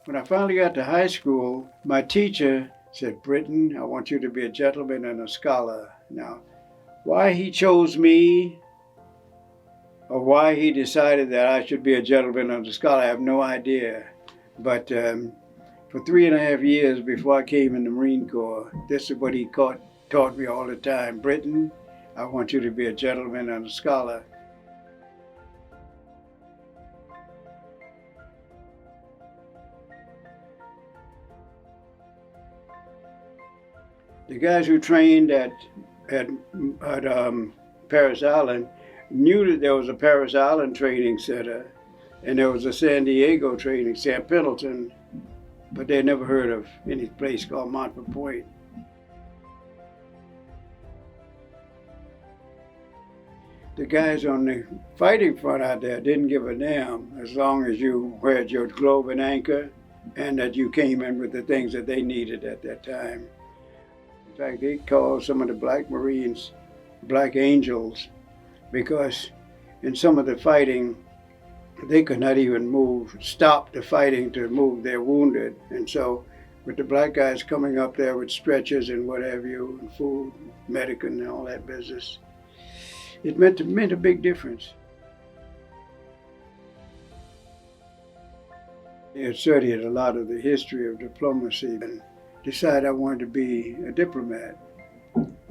When I finally got to high school, my teacher said, "Britton, I want you to be a gentleman and a scholar." Now, why he chose me or why he decided that I should be a gentleman and a scholar, I have no idea. But for 3.5 years before I came in the Marine Corps, this is what he taught me all the time. "Britton, I want you to be a gentleman and a scholar." The guys who trained at Parris Island knew that there was a Parris Island training center and there was a San Diego training center, Pendleton, but they never heard of any place called Montford Point. The guys on the fighting front out there didn't give a damn as long as you had your globe and anchor and that you came in with the things that they needed at that time. In fact, they called some of the black Marines black angels because in some of the fighting, they could not even stop the fighting to move their wounded. And so with the black guys coming up there with stretchers and what have you, and food, medicine and all that business, it meant a big difference. I had studied a lot of the history of diplomacy and decided I wanted to be a diplomat.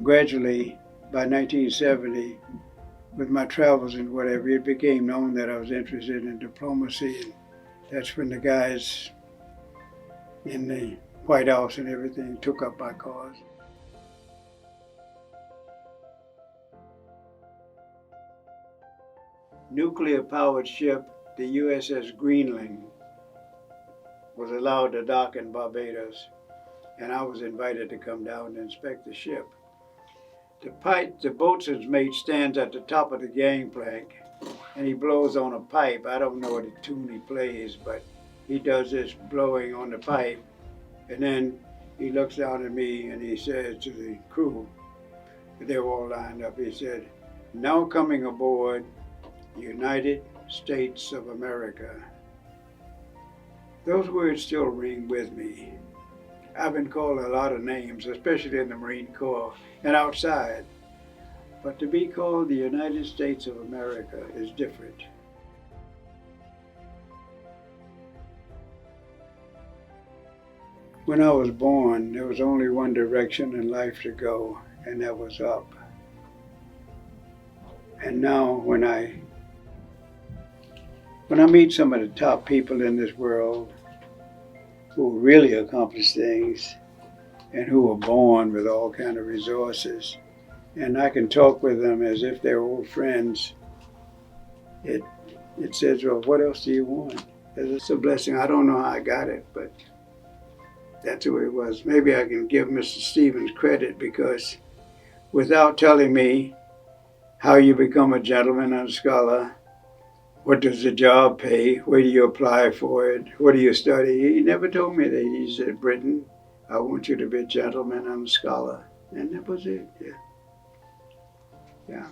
Gradually, by 1970, with my travels and whatever, it became known that I was interested in diplomacy. And that's when the guys in the White House and everything took up my cause. Nuclear-powered ship, the USS Greenland, was allowed to dock in Barbados, and I was invited to come down and inspect the ship. The boatswain's mate stands at the top of the gangplank, and he blows on a pipe. I don't know what tune he plays, but he does this blowing on the pipe, and then he looks down at me and he says to the crew, they were all lined up, he said, "Now coming aboard, United States of America." Those words still ring with me. I've been called a lot of names, especially in the Marine Corps and outside. But to be called the United States of America is different. When I was born, there was only one direction in life to go, and that was up. And now when I meet some of the top people in this world who really accomplish things and who were born with all kinds of resources, and I can talk with them as if they're old friends, it says, well, what else do you want? It's a blessing. I don't know how I got it, but that's the way it was. Maybe I can give Mr. Stevens credit because without telling me how you become a gentleman and a scholar, what does the job pay? Where do you apply for it? What do you study? He never told me that. He said, "Britton, I want you to be a gentleman and a scholar." And that was it, yeah.